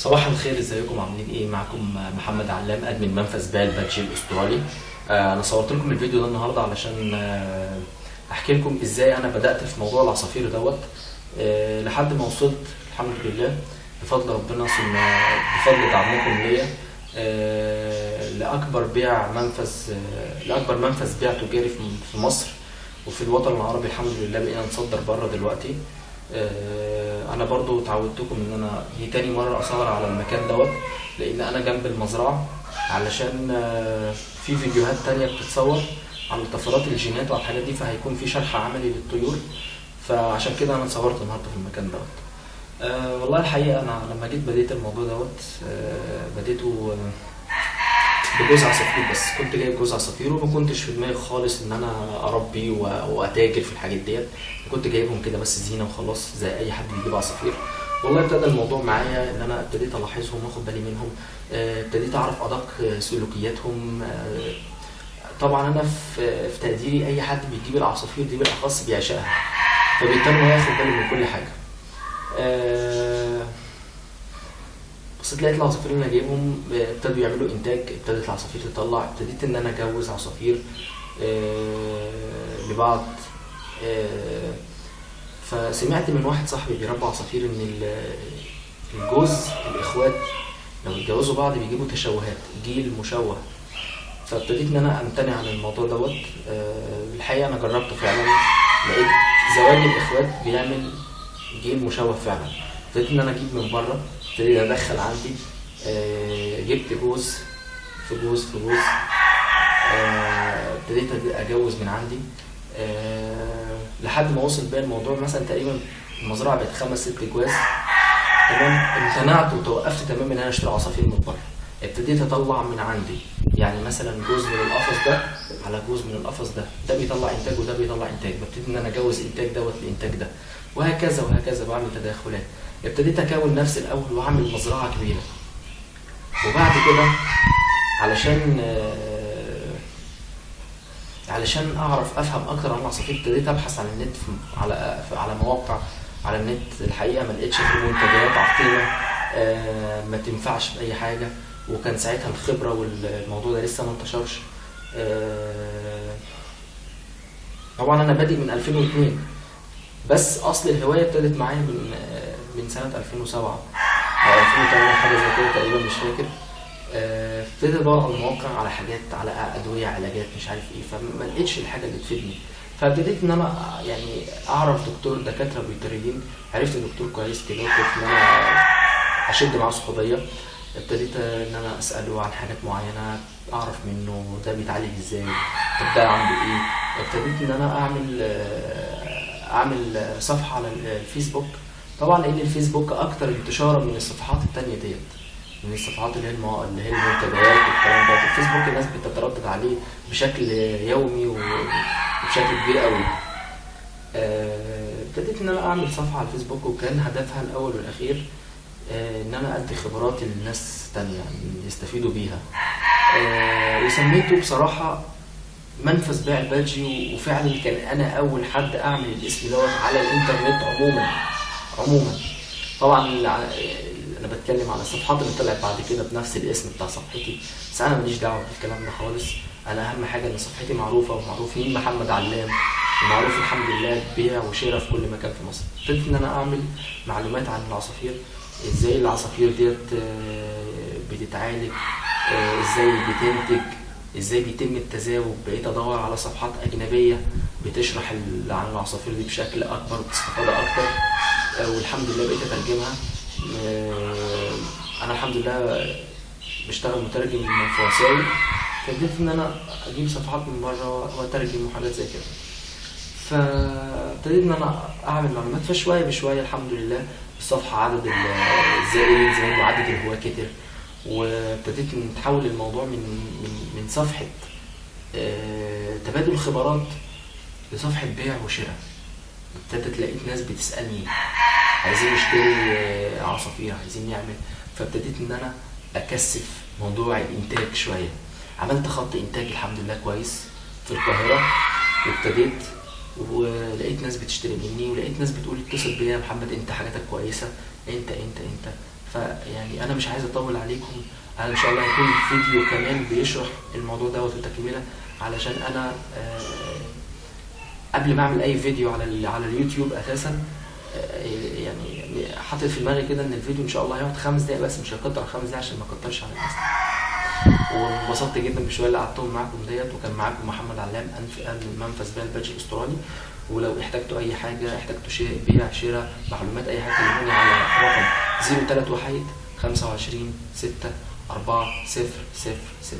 صباح الخير، ازيكم؟ عاملين ايه؟ معكم محمد علام، ادمن منفذ بال بادجي الاسترالي. انا صورت لكم الفيديو ده النهارده علشان احكي لكم ازاي انا بدات في موضوع العصافير دوت لحد ما وصلت الحمد لله بفضل ربنا ثم بفضل دعمكم ليا لاكبر منفذ بيع تجاري في مصر وفي الوطن العربي. الحمد لله بقينا نصدر بره دلوقتي. انا برضو تعودتكم ان انا دي تاني مرة اصور على المكان دوت، لان انا جنب المزرعة، علشان في فيديوهات تانية بتتصور على طفرات الجينات وعلى الحاجات دي، فهيكون في شرح عملي للطيور، فعشان كده انا صورت النهارده في المكان دوت. والله الحقيقة انا لما جيت بديت الموضوع دوت بديته بجوز عصافير بس. كنت جايب جوز عصافير وما كنتش في دماغي خالص ان انا اربي واتاجر في الحاجات ديت. كنت جايبهم كده بس زينه وخلاص زي اي حد بيجيب عصافير. والله ابتدى الموضوع معايا ان انا ابتديت الاحظهم واخد بالي منهم، ابتديت اعرف ادق سلوكياتهم. طبعا انا في تقديري اي حد بيجيب العصافير دي بالاخص بيعشقها، فبيضطر انه ياخد باله من كل حاجه. بس لقيت العصافير اللي انا جايبهم ابتدوا يعملوا انتاج، ابتدت العصافير تطلع، ابتديت ان انا اجوز عصافير لبعض. فسمعت من واحد صاحبي بيربى عصافير ان الجوز الاخوات لو اتجوزوا بعض بيجيبوا تشوهات، جيل مشوه. فابتديت ان انا امتنع عن الموضوع دوت. الحقيقه انا جربته فعلا، لقيت زواج الاخوات بيعمل جيل مشوه فعلا. ابتديت ان انا اجيب من بره، ابتديت ادخل عندي، جبت جوز في جوز في جوز، ابتديت اجوز من عندي لحد ما وصل بيا الموضوع مثلا تقريبا المزرعه بقت 5-6 جواز. تمام، امتنعت وتوقفت تماما ان انا اشتري عصافير من بره. ابتديت اطلع من عندي، يعني مثلا جوز من القفص ده على جوز من القفص ده بيطلع انتاج وده بيطلع انتاج، ببتدي ان انا اجوز انتاج دوت لانتاج ده، وهكذا وهكذا، بعمل تداخلات. ابتديت اكون نفسي الاول واعمل مزرعه كبيره، وبعد كده علشان اعرف افهم اكتر عن العصافير ابتديت ابحث عن النت على مواقع على النت. الحقيقه ما لقيتش غير منتجات عقيمه ما تنفعش باي حاجه، وكان ساعتها الخبره والموضوع ده لسه ما انتشرش. طبعا انا بادئ من 2002، بس اصل الهوايه ابتدت معايا من سنه 2007 او 2008 حاجه زي كده تقريبا، مش فاكر. ابتديت ادور على المواقع على حاجات، على ادويه، علاجات، مش عارف ايه، فما لقيتش الحاجه اللي تفيدني. فابتديت ان انا يعني اعرف دكاتره بيطريين. عرفت دكتور كويس كده وكنت ان انا اشد معاه صحوبيه. ابتديت ان انا اساله عن حاجات معينه، اعرف منه ده بيتعالج ازاي، طب ده عنده ايه. ابتديت ان انا اعمل صفحه على الفيسبوك. طبعا لان الفيسبوك اكتر انتشارا من الصفحات التانية ديت، من الصفحات اللي هي المنتديات والكلام ده. الفيسبوك الناس بتتردد عليه بشكل يومي وبشكل كبير قوي. ابتديت ان انا اعمل صفحه على الفيسبوك، وكان هدفها الاول والاخير ان انا ادي خبرات للناس تانية يعني يستفيدوا بيها. وسميته بصراحه منفذ بيع البادجي، وفعلا كان انا اول حد اعمل الاسم دوت على الانترنت عموما. طبعا انا بتكلم على الصفحات اللي طلعت بعد كده بنفس الاسم بتاع صفحتي، بس انا ماليش دعوه بالكلام ده خالص. انا اهم حاجه ان صفحتي معروفه ومعروف مين محمد علام، ومعروف الحمد لله بيع وشراء في كل مكان في مصر. ابتديت ان انا اعمل معلومات عن العصافير، ازاي العصافير ديت بتتعالج، ازاي بتنتج، ازاي بيتم التزاوج. بقيت ادور على صفحات اجنبيه بتشرح عن العصافير دي بشكل اكبر وباستفاضه اكتر، والحمد لله بقيت اترجمها. انا الحمد لله بشتغل مترجم فرنساوي، فبديت ان انا اجيب صفحات من بره واترجم وحاجات زي كده. فابتديت ان انا اعمل معلومات، فشويه بشويه الحمد لله الصفحه عدد الزائرين زاد وعدد الهواة كتر، وابتديت نتحول الموضوع من صفحه تبادل خبرات لصفحه بيع وشراء. ابتدت لقيت ناس بتسالني عايزين نشتري عصافير، عايزين نعمل. فابتديت ان انا اكثف موضوع الانتاج شويه. عملت خط انتاج الحمد لله كويس في القاهره، وابتديت ولقيت ناس بتشتري مني، ولقيت ناس بتقول اتصل بيا يا محمد انت حاجاتك كويسه، انت فيعني انا مش عايز اطول عليكم. انا ان شاء الله هيكون فيديو كمان بيشرح الموضوع دوت وتكمله، علشان انا قبل ما اعمل اي فيديو على اليوتيوب اساسا يعني حاطط في دماغي كده ان الفيديو ان شاء الله هيقعد 5 دقايق بس، مش هيكتر 5 دقايق عشان ما اكترش على الناس. وانبسطت جدا بالشويه اللي قعدتهم معاكم ديت، وكان معاكم محمد علام من منفذ بيع البادج الاسترالي. ولو احتجتوا اي حاجه، احتجتوا بيع شراء معلومات اي حاجه، كلموني على رقم 031 25 6 4 0 0 6.